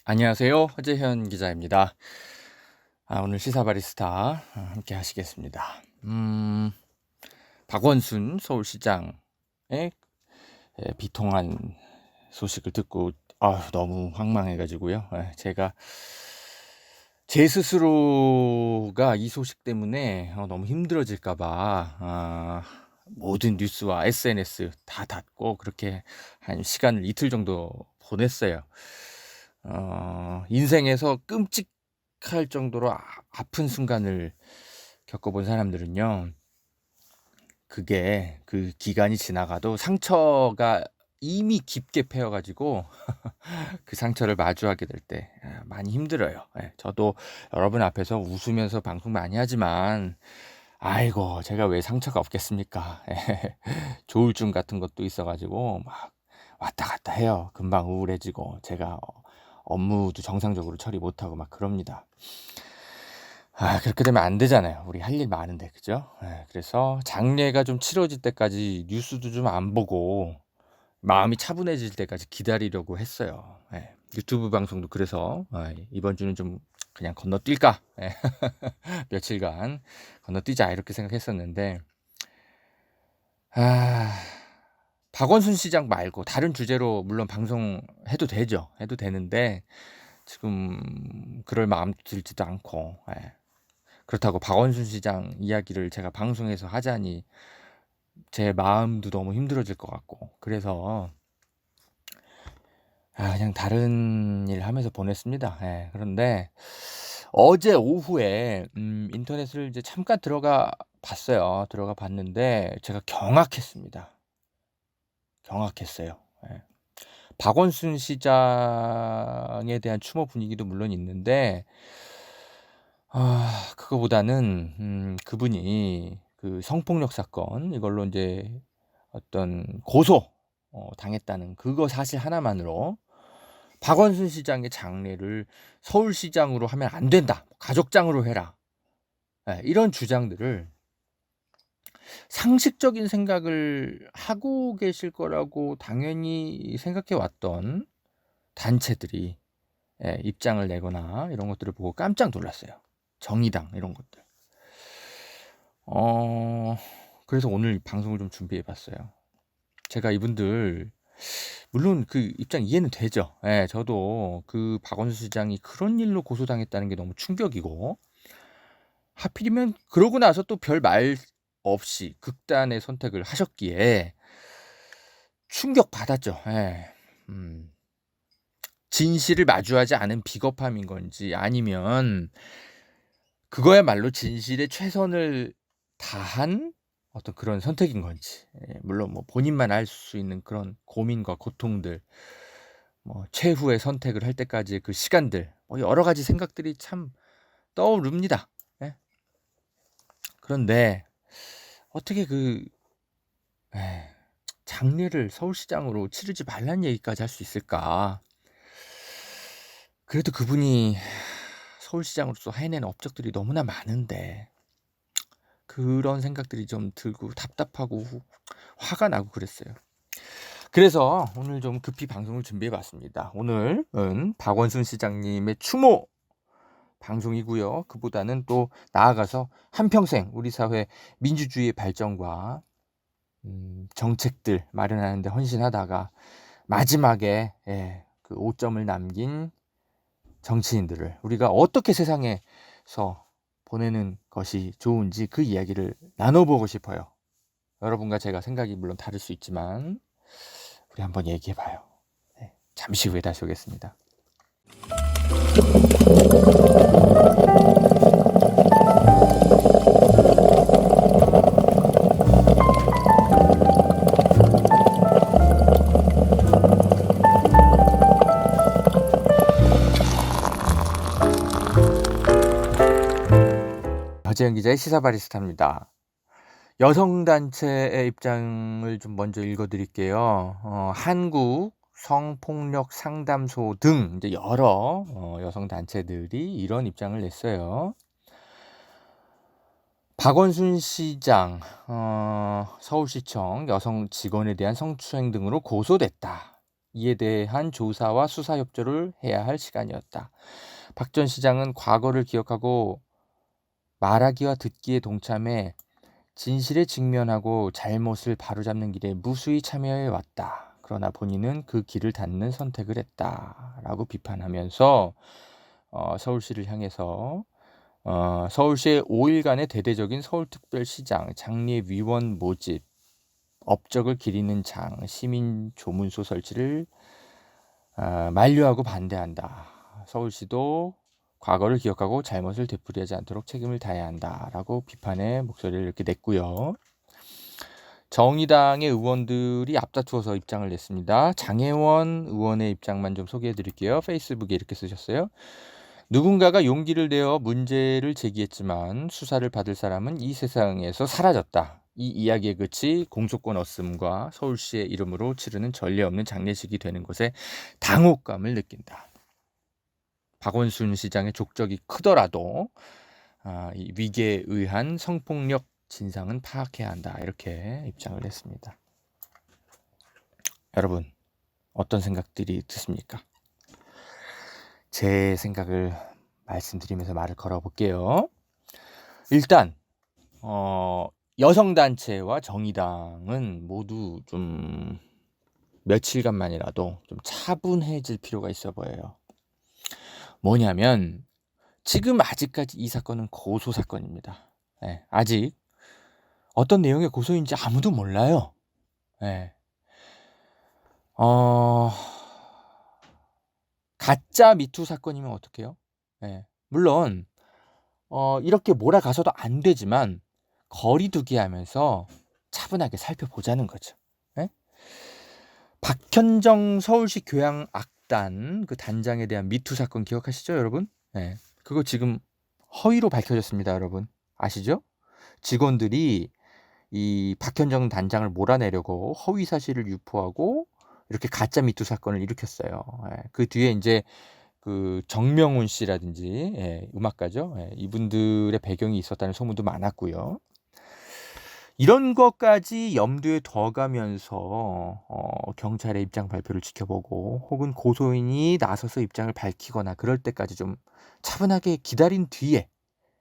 안녕하세요. 허재현 기자입니다. 오늘 시사 바리스타 함께 하시겠습니다. 박원순 서울시장의 비통한 소식을 듣고 너무 황망해 가지고요. 제가 제 스스로가 이 소식 때문에 너무 힘들어질까 봐 모든 뉴스와 SNS 다 닫고 그렇게 한 시간을 이틀 정도 보냈어요. 인생에서 끔찍할 정도로 아픈 순간을 겪어본 사람들은요, 그게 그 기간이 지나가도 상처가 이미 깊게 패여 가지고 그 상처를 마주하게 될 때 많이 힘들어요. 저도 여러분 앞에서 웃으면서 방송 많이 하지만 아이고 제가 왜 상처가 없겠습니까. 조울증 같은 것도 있어 가지고 막 왔다 갔다 해요. 금방 우울해지고 제가 업무도 정상적으로 처리 못하고 막 그럽니다. 그렇게 되면 안 되잖아요. 우리 할 일 많은데, 그죠? 그래서 장례가 좀 치러질 때까지 뉴스도 좀 안 보고 마음이 차분해질 때까지 기다리려고 했어요. 유튜브 방송도 그래서 이번 주는 좀 그냥 건너뛸까? 며칠간 건너뛰자 이렇게 생각했었는데 박원순 시장 말고 다른 주제로 물론 방송해도 되죠. 해도 되는데 지금 그럴 마음도 들지도 않고 그렇다고 박원순 시장 이야기를 제가 방송에서 하자니 제 마음도 너무 힘들어질 것 같고 그래서 그냥 다른 일 하면서 보냈습니다. 그런데 어제 오후에 인터넷을 이제 잠깐 들어가 봤어요. 들어가 봤는데 제가 경악했습니다. 경악했어요. 박원순 시장에 대한 추모 분위기도 물론 있는데 그거보다는 그분이 그 성폭력 사건 이걸로 인제 어떤 고소 당했다는 그거 사실 하나만으로 박원순 시장의 장례를 서울시장으로 하면 안 된다. 가족장으로 해라. 이런 주장들을 상식적인 생각을 하고 계실 거라고 당연히 생각해 왔던 단체들이 입장을 내거나 이런 것들을 보고 깜짝 놀랐어요. 정의당 이런 것들. 그래서 오늘 방송을 좀 준비해 봤어요. 제가 이분들 물론 그 입장 이해는 되죠. 저도 그 박원순 시장이 그런 일로 고소당했다는 게 너무 충격이고 하필이면 그러고 나서 또 별 말 없이 극단의 선택을 하셨기에 충격받았죠. 진실을 마주하지 않은 비겁함인 건지 아니면 그거야말로 진실에 최선을 다한 어떤 그런 선택인 건지 물론 뭐 본인만 알 수 있는 그런 고민과 고통들 최후의 선택을 할 때까지의 그 시간들 여러 가지 생각들이 참 떠오릅니다. 그런데 어떻게 그 장례를 서울시장으로 치르지 말란 얘기까지 할 수 있을까? 그래도 그분이 서울시장으로서 해낸 업적들이 너무나 많은데 그런 생각들이 좀 들고 답답하고 화가 나고 그랬어요. 그래서 오늘 좀 급히 방송을 준비해 봤습니다. 오늘은 박원순 시장님의 추모 방송이고요. 그보다는 또 나아가서 한평생 우리 사회 민주주의의 발전과 정책들 마련하는 데 헌신하다가 마지막에 그 오점을 남긴 정치인들을 우리가 어떻게 세상에서 보내는 것이 좋은지 그 이야기를 나눠보고 싶어요. 여러분과 제가 생각이 물론 다를 수 있지만 우리 한번 얘기해 봐요. 잠시 후에 다시 오겠습니다. 허재현 기자의 시사 바리스타입니다. 여성단체의 입장을 좀 먼저 읽어드릴게요. 한국 성폭력 상담소 등 이제 여러 여성단체들이 이런 입장을 냈어요. 박원순 시장, 서울시청 여성 직원에 대한 성추행 등으로 고소됐다. 이에 대한 조사와 수사 협조를 해야 할 시간이었다. 박 전 시장은 과거를 기억하고 말하기와 듣기에 동참해 진실에 직면하고 잘못을 바로잡는 길에 무수히 참여해 왔다. 그러나 본인은 그 길을 닫는 선택을 했다라고 비판하면서 서울시를 향해서 서울시의 5일간의 대대적인 서울특별시장 장례위원 모집, 업적을 기리는 장, 시민 조문소 설치를 만류하고 반대한다. 서울시도 과거를 기억하고 잘못을 되풀이하지 않도록 책임을 다해야 한다라고 비판의 목소리를 이렇게 냈고요. 정의당의 의원들이 앞다투어서 입장을 냈습니다. 장혜원 의원의 입장만 좀 소개해 드릴게요. 페이스북에 이렇게 쓰셨어요. 누군가가 용기를 내어 문제를 제기했지만 수사를 받을 사람은 이 세상에서 사라졌다. 이 이야기에 그치 공소권 없음과 서울시의 이름으로 치르는 전례 없는 장례식이 되는 것에 당혹감을 느낀다. 박원순 시장의 족적이 크더라도 이 위계에 의한 성폭력 진상은 파악해야 한다. 이렇게 입장을 냈습니다. 여러분 어떤 생각들이 드십니까? 제 생각을 말씀드리면서 말을 걸어볼게요. 일단 여성단체와 정의당은 모두 좀 며칠간만이라도 좀 차분해질 필요가 있어 보여요. 뭐냐면 지금 아직까지 이 사건은 고소 사건입니다. 네, 아직 어떤 내용의 고소인지 아무도 몰라요. 네. 가짜 미투 사건이면 어떡해요? 네. 물론 이렇게 몰아가서도 안 되지만 거리두기 하면서 차분하게 살펴보자는 거죠. 네? 박현정 서울시 교양악단 그 단장에 대한 미투 사건 기억하시죠, 여러분? 네. 그거 지금 허위로 밝혀졌습니다, 여러분. 아시죠? 직원들이 이 박현정 단장을 몰아내려고 허위 사실을 유포하고 이렇게 가짜 미투 사건을 일으켰어요. 그 뒤에 이제 그 정명훈 씨라든지 음악가죠. 이분들의 배경이 있었다는 소문도 많았고요. 이런 것까지 염두에 둬가면서 경찰의 입장 발표를 지켜보고 혹은 고소인이 나서서 입장을 밝히거나 그럴 때까지 좀 차분하게 기다린 뒤에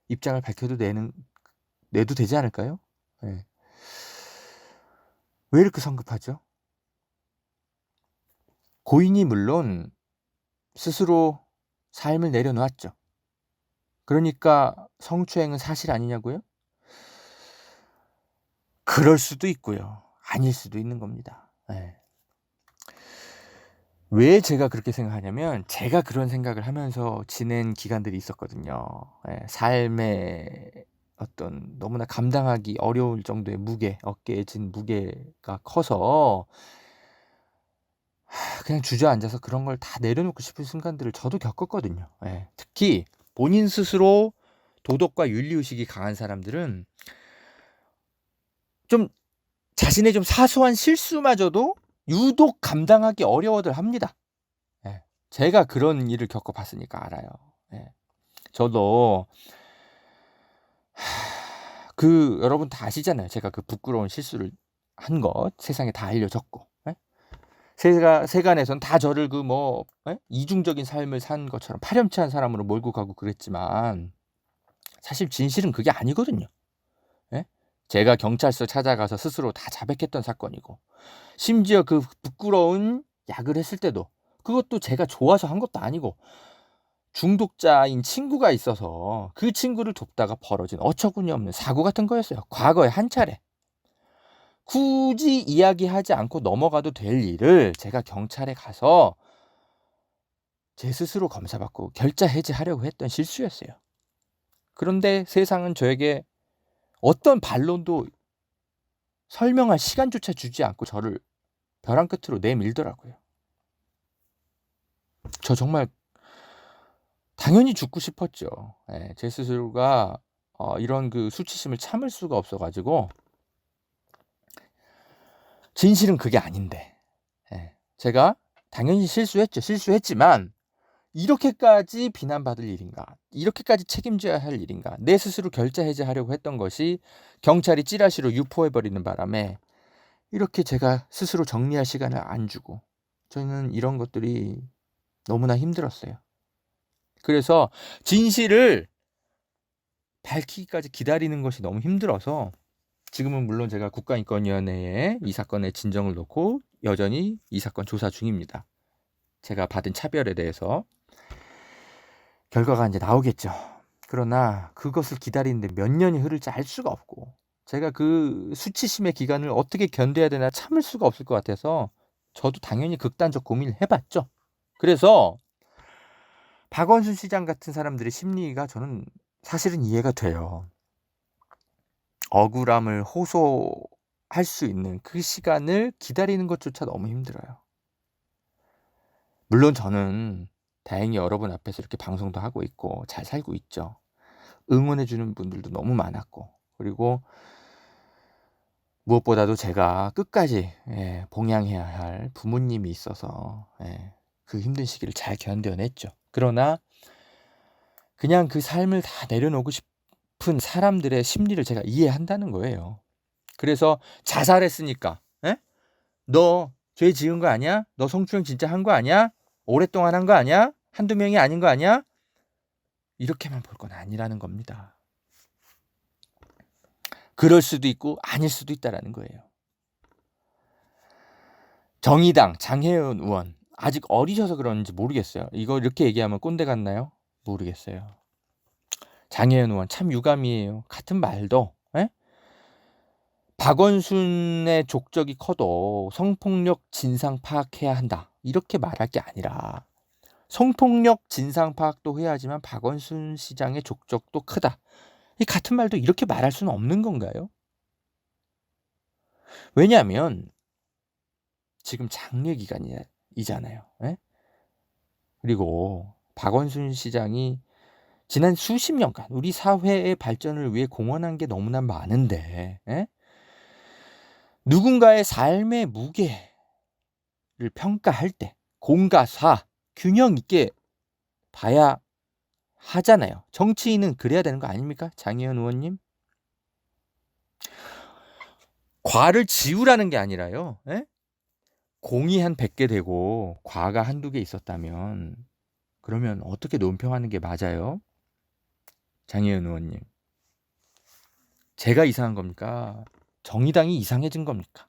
입장을 밝혀도 내도 되지 않을까요? 네. 왜 이렇게 성급하죠? 고인이 물론 스스로 삶을 내려놓았죠. 그러니까 성추행은 사실 아니냐고요? 그럴 수도 있고요. 아닐 수도 있는 겁니다. 네. 왜 제가 그렇게 생각하냐면 제가 그런 생각을 하면서 지낸 기간들이 있었거든요. 삶의 어떤 너무나 감당하기 어려울 정도의 무게, 어깨에 진 무게가 커서 그냥 주저앉아서 그런 걸 다 내려놓고 싶은 순간들을 저도 겪었거든요. 특히 본인 스스로 도덕과 윤리의식이 강한 사람들은 좀 자신의 좀 사소한 실수마저도 유독 감당하기 어려워들 합니다. 제가 그런 일을 겪어봤으니까 알아요. 저도 여러분 다 아시잖아요. 제가 그 부끄러운 실수를 한 것 세상에 다 알려졌고 세간에선 다 저를 이중적인 삶을 산 것처럼 파렴치한 사람으로 몰고 가고 그랬지만 사실 진실은 그게 아니거든요. 제가 경찰서 찾아가서 스스로 다 자백했던 사건이고 심지어 그 부끄러운 약을 했을 때도 그것도 제가 좋아서 한 것도 아니고 중독자인 친구가 있어서 그 친구를 돕다가 벌어진 어처구니없는 사고 같은 거였어요. 과거에 한 차례. 굳이 이야기하지 않고 넘어가도 될 일을 제가 경찰에 가서 제 스스로 검사받고 결자 해지하려고 했던 실수였어요. 그런데 세상은 저에게 어떤 반론도 설명할 시간조차 주지 않고 저를 벼랑 끝으로 내밀더라고요. 저 정말 당연히 죽고 싶었죠. 제 스스로가 이런 그 수치심을 참을 수가 없어가지고 진실은 그게 아닌데 제가 당연히 실수했지만 이렇게까지 비난받을 일인가, 이렇게까지 책임져야 할 일인가, 내 스스로 결자 해지하려고 했던 것이 경찰이 찌라시로 유포해버리는 바람에 이렇게 제가 스스로 정리할 시간을 안 주고 저는 이런 것들이 너무나 힘들었어요. 그래서 진실을 밝히기까지 기다리는 것이 너무 힘들어서 지금은 물론 제가 국가인권위원회에 이 사건의 진정을 놓고 여전히 이 사건 조사 중입니다. 제가 받은 차별에 대해서 결과가 이제 나오겠죠. 그러나 그것을 기다리는데 몇 년이 흐를지 알 수가 없고 제가 그 수치심의 기간을 어떻게 견뎌야 되나 참을 수가 없을 것 같아서 저도 당연히 극단적 고민을 해봤죠. 그래서 박원순 시장 같은 사람들의 심리가 저는 사실은 이해가 돼요. 억울함을 호소할 수 있는 그 시간을 기다리는 것조차 너무 힘들어요. 물론 저는 다행히 여러분 앞에서 이렇게 방송도 하고 있고 잘 살고 있죠. 응원해 주는 분들도 너무 많았고 그리고 무엇보다도 제가 끝까지 봉양해야 할 부모님이 있어서 그 힘든 시기를 잘 견뎌냈죠. 그러나 그냥 그 삶을 다 내려놓고 싶은 사람들의 심리를 제가 이해한다는 거예요. 그래서 자살했으니까 너 죄 지은 거 아니야? 너 성추행 진짜 한 거 아니야? 오랫동안 한 거 아니야? 한두 명이 아닌 거 아니야? 이렇게만 볼 건 아니라는 겁니다. 그럴 수도 있고 아닐 수도 있다라는 거예요. 정의당 장혜은 의원 아직 어리셔서 그런지 모르겠어요. 이거 이렇게 얘기하면 꼰대 같나요? 모르겠어요. 장혜은 의원 참 유감이에요. 같은 말도 박원순의 족적이 커도 성폭력 진상 파악해야 한다. 이렇게 말할 게 아니라 성폭력 진상 파악도 해야 하지만 박원순 시장의 족적도 크다. 이 같은 말도 이렇게 말할 수는 없는 건가요? 왜냐하면 지금 장례 기간이잖아요. 그리고 박원순 시장이 지난 수십 년간 우리 사회의 발전을 위해 공헌한 게 너무나 많은데 누군가의 삶의 무게를 평가할 때 공과 사 균형 있게 봐야 하잖아요. 정치인은 그래야 되는 거 아닙니까? 장혜연 의원님. 과를 지우라는 게 아니라요. 공이 한 100개 되고 과가 한두 개 있었다면 그러면 어떻게 논평하는 게 맞아요? 장혜연 의원님. 제가 이상한 겁니까? 정의당이 이상해진 겁니까?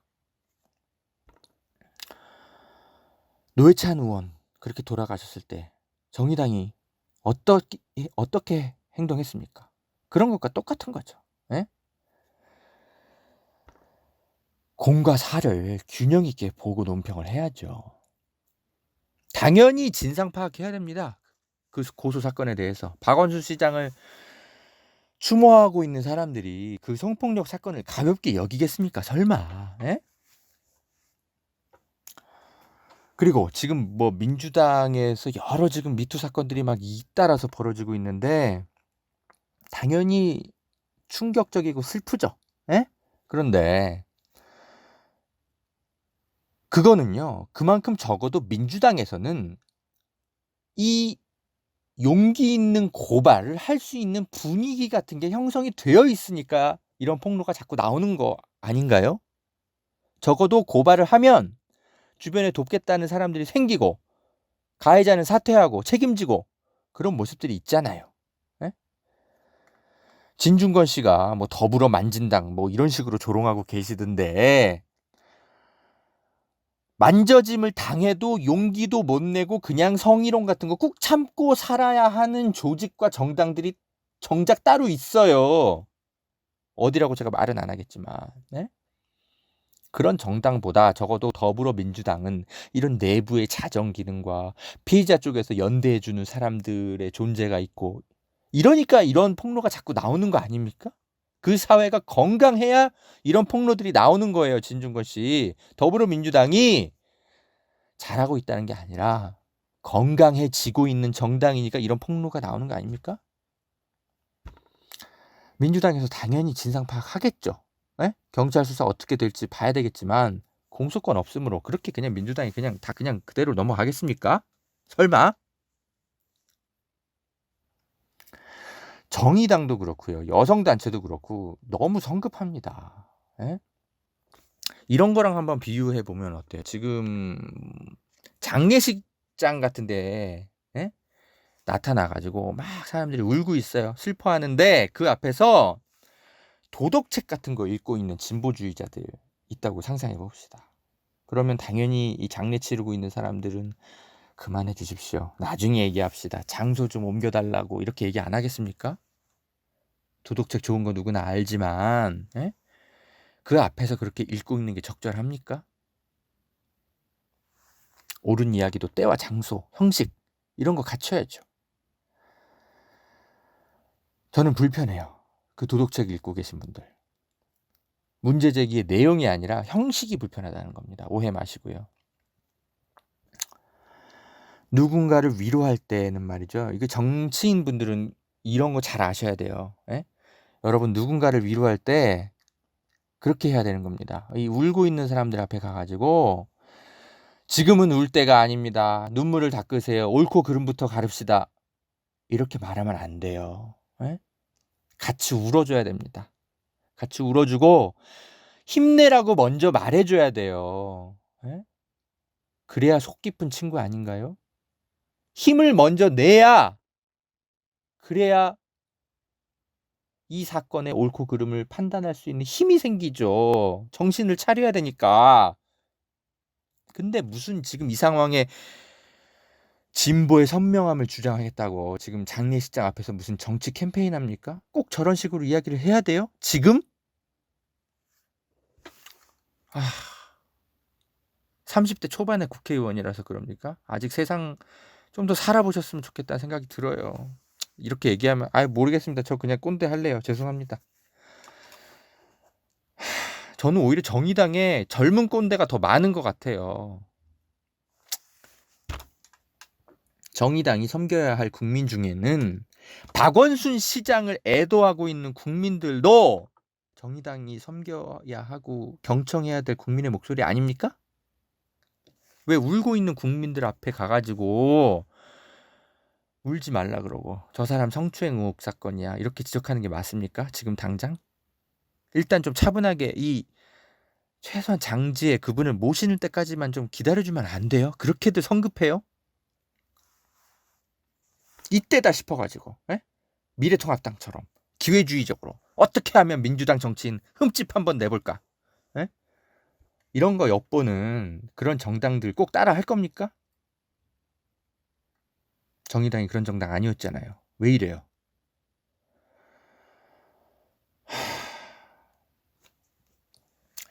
노회찬 의원 그렇게 돌아가셨을 때 정의당이 어떻게 행동했습니까? 그런 것과 똑같은 거죠. 공과 사를 균형 있게 보고 논평을 해야죠. 당연히 진상 파악해야 됩니다. 그 고소 사건에 대해서 박원순 시장을 추모하고 있는 사람들이 그 성폭력 사건을 가볍게 여기겠습니까? 설마. 그리고 지금 뭐 민주당에서 여러 지금 미투 사건들이 막 잇따라서 벌어지고 있는데 당연히 충격적이고 슬프죠. 그런데 그거는요. 그만큼 적어도 민주당에서는 이 용기 있는 고발을 할 수 있는 분위기 같은 게 형성이 되어 있으니까 이런 폭로가 자꾸 나오는 거 아닌가요? 적어도 고발을 하면 주변에 돕겠다는 사람들이 생기고 가해자는 사퇴하고 책임지고 그런 모습들이 있잖아요. 진중권 씨가 뭐 더불어 만진당 뭐 이런 식으로 조롱하고 계시던데 만져짐을 당해도 용기도 못 내고 그냥 성희롱 같은 거 꾹 참고 살아야 하는 조직과 정당들이 정작 따로 있어요. 어디라고 제가 말은 안 하겠지만 그런 정당보다 적어도 더불어민주당은 이런 내부의 자정 기능과 피해자 쪽에서 연대해주는 사람들의 존재가 있고 이러니까 이런 폭로가 자꾸 나오는 거 아닙니까? 그 사회가 건강해야 이런 폭로들이 나오는 거예요. 진중권 씨. 더불어민주당이 잘하고 있다는 게 아니라 건강해지고 있는 정당이니까 이런 폭로가 나오는 거 아닙니까? 민주당에서 당연히 진상 파악하겠죠. 경찰 수사 어떻게 될지 봐야 되겠지만 공소권 없으므로 그렇게 그냥 민주당이 그냥 다 그냥 그대로 넘어가겠습니까? 설마? 정의당도 그렇고요. 여성단체도 그렇고 너무 성급합니다. 이런 거랑 한번 비유해 보면 어때요? 지금 장례식장 같은데 나타나가지고 막 사람들이 울고 있어요. 슬퍼하는데 그 앞에서 도덕책 같은 거 읽고 있는 진보주의자들 있다고 상상해 봅시다. 그러면 당연히 이 장례 치르고 있는 사람들은 그만해 주십시오. 나중에 얘기합시다. 장소 좀 옮겨달라고 이렇게 얘기 안 하겠습니까? 도덕책 좋은 거 누구나 알지만 그 앞에서 그렇게 읽고 있는 게 적절합니까? 옳은 이야기도 때와 장소, 형식 이런 거 갖춰야죠. 저는 불편해요. 그 도덕책 읽고 계신 분들. 문제 제기의 내용이 아니라 형식이 불편하다는 겁니다. 오해 마시고요. 누군가를 위로할 때는 말이죠. 이게 정치인분들은 이런 거 잘 아셔야 돼요. 여러분 누군가를 위로할 때 그렇게 해야 되는 겁니다. 이 울고 있는 사람들 앞에 가가지고 지금은 울 때가 아닙니다. 눈물을 닦으세요. 옳고 그름부터 가릅시다. 이렇게 말하면 안 돼요. 같이 울어줘야 됩니다. 같이 울어주고 힘내라고 먼저 말해줘야 돼요. 그래야 속 깊은 친구 아닌가요? 힘을 먼저 내야 그래야 이 사건의 옳고 그름을 판단할 수 있는 힘이 생기죠. 정신을 차려야 되니까. 근데 무슨 지금 이 상황에 진보의 선명함을 주장하겠다고 지금 장례식장 앞에서 무슨 정치 캠페인 합니까? 꼭 저런 식으로 이야기를 해야 돼요? 지금? 30대 초반의 국회의원이라서 그럽니까? 아직 세상 좀 더 살아보셨으면 좋겠다는 생각이 들어요. 이렇게 얘기하면 모르겠습니다. 저 그냥 꼰대 할래요. 죄송합니다. 저는 오히려 정의당에 젊은 꼰대가 더 많은 것 같아요. 정의당이 섬겨야 할 국민 중에는 박원순 시장을 애도하고 있는 국민들도 정의당이 섬겨야 하고 경청해야 될 국민의 목소리 아닙니까? 왜 울고 있는 국민들 앞에 가가지고 울지 말라 그러고 저 사람 성추행 의혹 사건이야 이렇게 지적하는 게 맞습니까? 지금 당장? 일단 좀 차분하게 최소한 장지에 그분을 모시는 때까지만 좀 기다려주면 안 돼요? 그렇게들 성급해요? 이때다 싶어가지고 미래통합당처럼 기회주의적으로 어떻게 하면 민주당 정치인 흠집 한번 내볼까? 이런 거 엿보는 그런 정당들 꼭 따라 할 겁니까? 정의당이 그런 정당 아니었잖아요. 왜 이래요?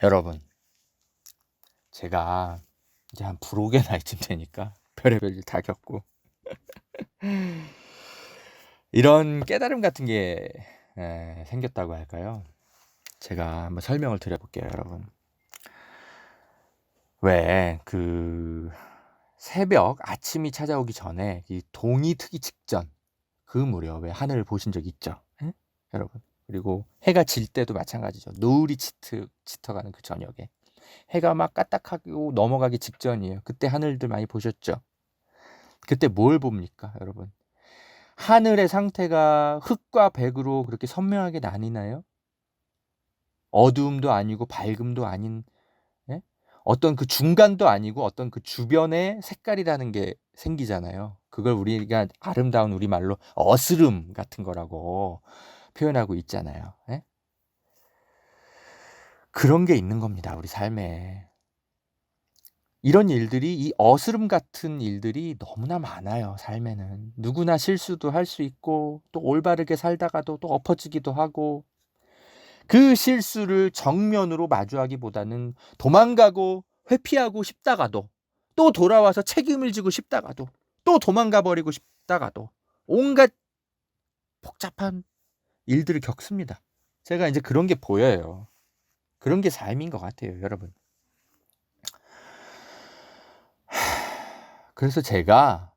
여러분 제가 이제 한 불혹의 나이쯤 되니까 별의별 일 다 겪고 이런 깨달음 같은 게 생겼다고 할까요? 제가 한번 설명을 드려볼게요, 여러분. 왜 새벽 아침이 찾아오기 전에 이 동이 트기 직전 그 무렵에 하늘을 보신 적 있죠? 여러분. 그리고 해가 질 때도 마찬가지죠. 노을이 짙어가는 그 저녁에 해가 막 까딱하고 넘어가기 직전이에요. 그때 하늘들 많이 보셨죠? 그때 뭘 봅니까, 여러분? 하늘의 상태가 흑과 백으로 그렇게 선명하게 나뉘나요? 어두움도 아니고 밝음도 아닌 어떤 그 중간도 아니고 어떤 그 주변의 색깔이라는 게 생기잖아요. 그걸 우리가 아름다운 우리말로 어스름 같은 거라고 표현하고 있잖아요. 그런 게 있는 겁니다. 우리 삶에. 이런 일들이 이 어스름 같은 일들이 너무나 많아요. 삶에는. 누구나 실수도 할 수 있고 또 올바르게 살다가도 또 엎어지기도 하고 그 실수를 정면으로 마주하기보다는 도망가고 회피하고 싶다가도 또 돌아와서 책임을 지고 싶다가도 또 도망가 버리고 싶다가도 온갖 복잡한 일들을 겪습니다. 제가 이제 그런 게 보여요. 그런 게 삶인 것 같아요, 여러분. 그래서 제가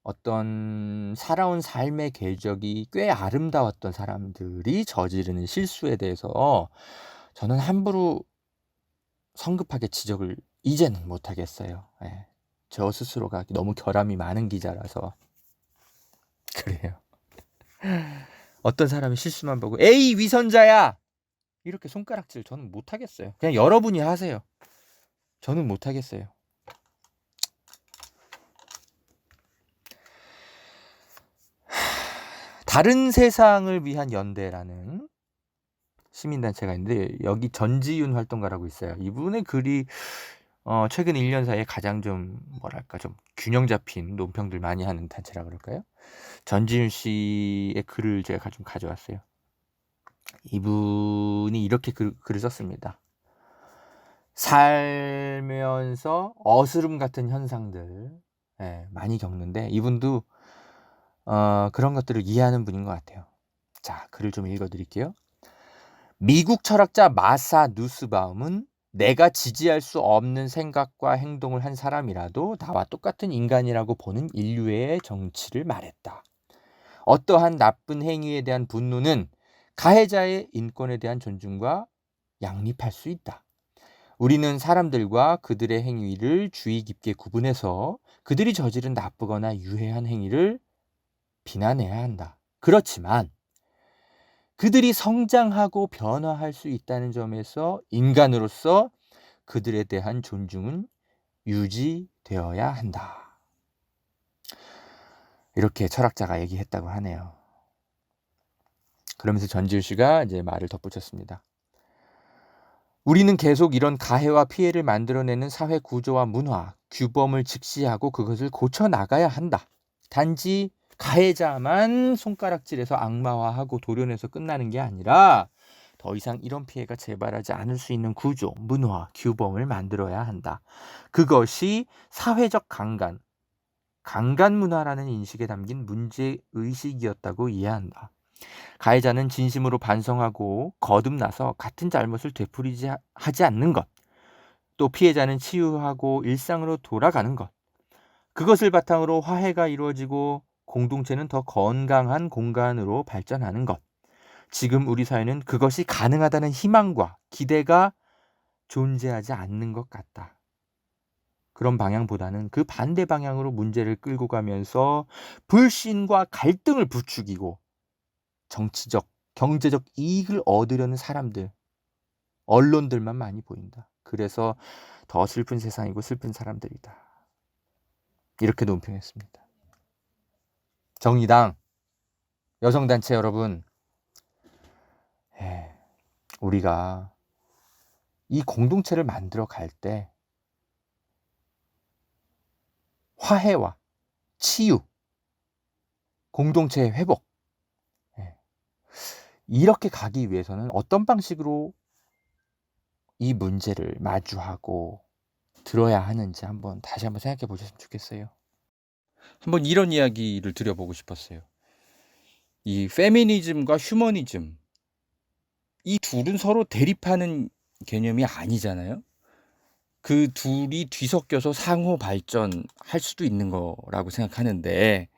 어떤 살아온 삶의 궤적이 꽤 아름다웠던 사람들이 저지르는 실수에 대해서 저는 함부로 성급하게 지적을 이제는 못하겠어요. 저 스스로가 너무 결함이 많은 기자라서 그래요. 어떤 사람이 실수만 보고 에이 위선자야 이렇게 손가락질 저는 못하겠어요. 그냥 여러분이 하세요. 저는 못하겠어요. 바른 세상을 위한 연대라는 시민단체가 있는데 여기 전지윤 활동가라고 있어요. 이분의 글이 최근 1년 사이에 가장 좀 뭐랄까 좀 균형 잡힌 논평들 많이 하는 단체라 그럴까요? 전지윤 씨의 글을 제가 좀 가져왔어요. 이분이 이렇게 글을 썼습니다. 살면서 어스름 같은 현상들 많이 겪는데 이분도 그런 것들을 이해하는 분인 것 같아요. 자, 글을 좀 읽어드릴게요. 미국 철학자 마사 누스바움은 내가 지지할 수 없는 생각과 행동을 한 사람이라도 나와 똑같은 인간이라고 보는 인류의 정치를 말했다. 어떠한 나쁜 행위에 대한 분노는 가해자의 인권에 대한 존중과 양립할 수 있다. 우리는 사람들과 그들의 행위를 주의 깊게 구분해서 그들이 저지른 나쁘거나 유해한 행위를 비난해야 한다. 그렇지만 그들이 성장하고 변화할 수 있다는 점에서 인간으로서 그들에 대한 존중은 유지되어야 한다. 이렇게 철학자가 얘기했다고 하네요. 그러면서 전지우 씨가 이제 말을 덧붙였습니다. 우리는 계속 이런 가해와 피해를 만들어내는 사회 구조와 문화, 규범을 직시하고 그것을 고쳐 나가야 한다. 단지 가해자만 손가락질해서 악마화하고 도려내서 끝나는 게 아니라 더 이상 이런 피해가 재발하지 않을 수 있는 구조, 문화, 규범을 만들어야 한다. 그것이 사회적 강간 문화라는 인식에 담긴 문제의식이었다고 이해한다. 가해자는 진심으로 반성하고 거듭나서 같은 잘못을 되풀이하지 않는 것, 또 피해자는 치유하고 일상으로 돌아가는 것, 그것을 바탕으로 화해가 이루어지고 공동체는 더 건강한 공간으로 발전하는 것. 지금 우리 사회는 그것이 가능하다는 희망과 기대가 존재하지 않는 것 같다. 그런 방향보다는 그 반대 방향으로 문제를 끌고 가면서 불신과 갈등을 부추기고 정치적, 경제적 이익을 얻으려는 사람들, 언론들만 많이 보인다. 그래서 더 슬픈 세상이고 슬픈 사람들이다. 이렇게 논평했습니다. 정의당, 여성단체 여러분, 우리가 이 공동체를 만들어 갈 때 화해와 치유, 공동체의 회복, 이렇게 가기 위해서는 어떤 방식으로 이 문제를 마주하고 들어야 하는지 다시 한번 생각해 보셨으면 좋겠어요. 한번 이런 이야기를 드려보고 싶었어요. 이 페미니즘과 휴머니즘, 이 둘은 서로 대립하는 개념이 아니잖아요. 그 둘이 뒤섞여서 상호 발전할 수도 있는 거라고 생각하는데,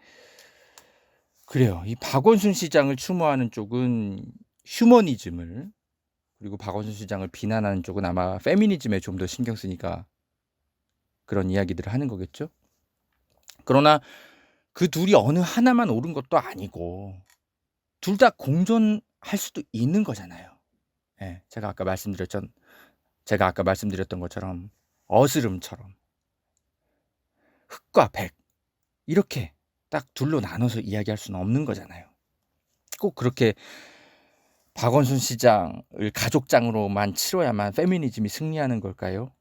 그래요. 이 박원순 시장을 추모하는 쪽은 휴머니즘을, 그리고 박원순 시장을 비난하는 쪽은 아마 페미니즘에 좀 더 신경 쓰니까 그런 이야기들을 하는 거겠죠. 그러나 그 둘이 어느 하나만 옳은 것도 아니고 둘 다 공존할 수도 있는 거잖아요. 제가 아까 말씀드렸던 것처럼 어스름처럼 흑과 백 이렇게 딱 둘로 나눠서 이야기할 수는 없는 거잖아요. 꼭 그렇게 박원순 시장을 가족장으로만 치러야만 페미니즘이 승리하는 걸까요?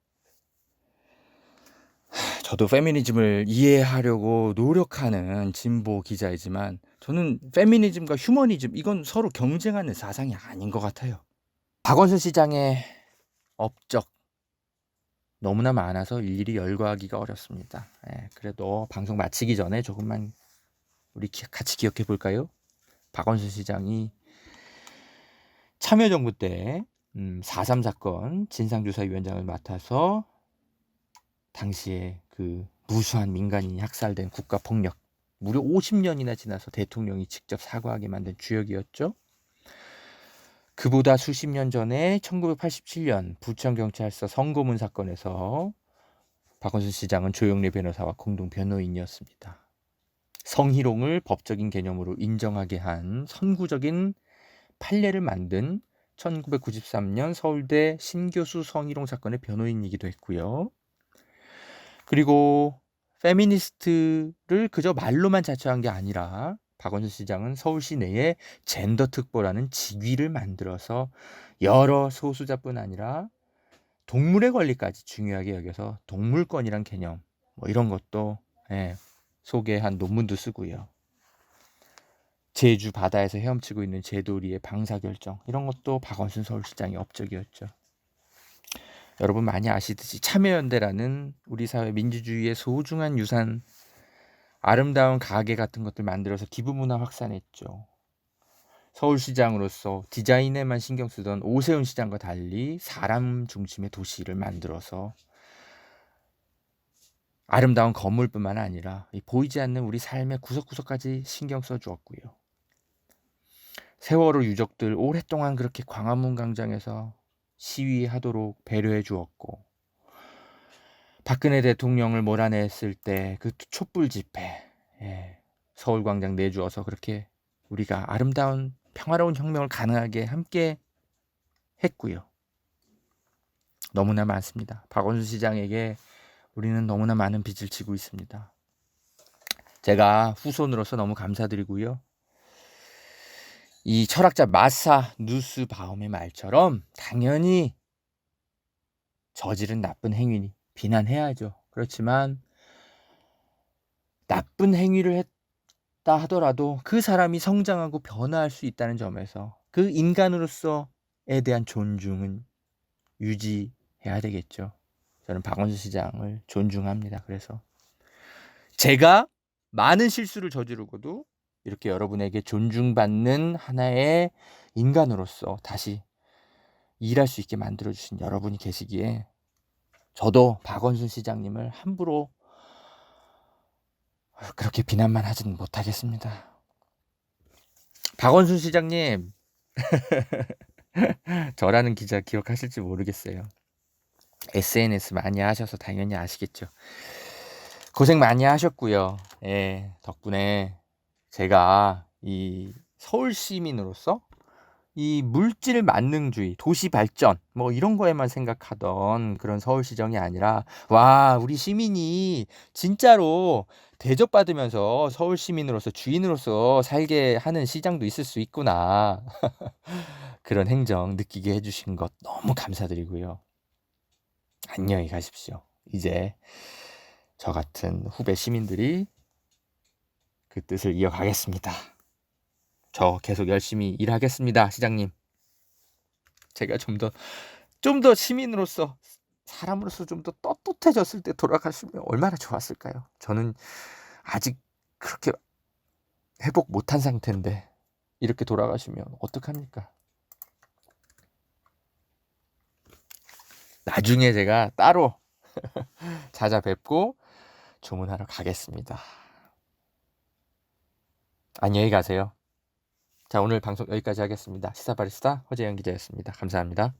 저도 페미니즘을 이해하려고 노력하는 진보 기자이지만 저는 페미니즘과 휴머니즘 이건 서로 경쟁하는 사상이 아닌 것 같아요. 박원순 시장의 업적 너무나 많아서 일일이 열거하기가 어렵습니다. 그래도 방송 마치기 전에 조금만 우리 같이 기억해 볼까요? 박원순 시장이 참여정부 때 4.3 사건 진상조사위원장을 맡아서 당시에 그 무수한 민간인이 학살된 국가폭력 무려 50년이나 지나서 대통령이 직접 사과하게 만든 주역이었죠. 그보다 수십 년 전에 1987년 부천경찰서 성고문 사건에서 박원순 시장은 조영래 변호사와 공동 변호인이었습니다. 성희롱을 법적인 개념으로 인정하게 한 선구적인 판례를 만든 1993년 서울대 신교수 성희롱 사건의 변호인이기도 했고요. 그리고 페미니스트를 그저 말로만 자처한 게 아니라 박원순 시장은 서울시 내에 젠더 특보라는 직위를 만들어서 여러 소수자뿐 아니라 동물의 권리까지 중요하게 여겨서 동물권이란 개념 뭐 이런 것도 소개한 논문도 쓰고요. 제주 바다에서 헤엄치고 있는 제도리의 방사 결정 이런 것도 박원순 서울시장의 업적이었죠. 여러분 많이 아시듯이 참여연대라는 우리 사회 민주주의의 소중한 유산, 아름다운 가게 같은 것들 만들어서 기부문화 확산했죠. 서울시장으로서 디자인에만 신경 쓰던 오세훈 시장과 달리 사람 중심의 도시를 만들어서 아름다운 건물뿐만 아니라 보이지 않는 우리 삶의 구석구석까지 신경 써주었고요. 세월호 유족들 오랫동안 그렇게 광화문 광장에서 시위하도록 배려해 주었고, 박근혜 대통령을 몰아냈을 때 그 촛불 집회 서울광장 내주어서 그렇게 우리가 아름다운 평화로운 혁명을 가능하게 함께 했고요. 너무나 많습니다. 박원순 시장에게 우리는 너무나 많은 빚을 지고 있습니다. 제가 후손으로서 너무 감사드리고요. 이 철학자 마사 누스바움의 말처럼 당연히 저지른 나쁜 행위 비난해야죠. 그렇지만 나쁜 행위를 했다 하더라도 그 사람이 성장하고 변화할 수 있다는 점에서 그 인간으로서에 대한 존중은 유지해야 되겠죠. 저는 박원순 시장을 존중합니다. 그래서 제가 많은 실수를 저지르고도 이렇게 여러분에게 존중받는 하나의 인간으로서 다시 일할 수 있게 만들어주신 여러분이 계시기에 저도 박원순 시장님을 함부로 그렇게 비난만 하지는 못하겠습니다. 박원순 시장님 저라는 기자 기억하실지 모르겠어요. SNS 많이 하셔서 당연히 아시겠죠. 고생 많이 하셨고요. 덕분에 제가 이 서울 시민으로서 이 물질 만능주의, 도시 발전 뭐 이런 거에만 생각하던 그런 서울시정이 아니라 와, 우리 시민이 진짜로 대접받으면서 서울 시민으로서 주인으로서 살게 하는 시장도 있을 수 있구나. 그런 행정 느끼게 해주신 것 너무 감사드리고요. 안녕히 가십시오. 이제 저 같은 후배 시민들이 그 뜻을 이어가겠습니다. 저 계속 열심히 일하겠습니다, 시장님. 제가 좀 더 시민으로서, 사람으로서 좀 더 떳떳해졌을 때 돌아가시면 얼마나 좋았을까요? 저는 아직 그렇게 회복 못한 상태인데 이렇게 돌아가시면 어떡합니까? 나중에 제가 따로 찾아뵙고 주문하러 가겠습니다. 안녕히 가세요. 자, 오늘 방송 여기까지 하겠습니다. 시사바리스타 허재영 기자였습니다. 감사합니다.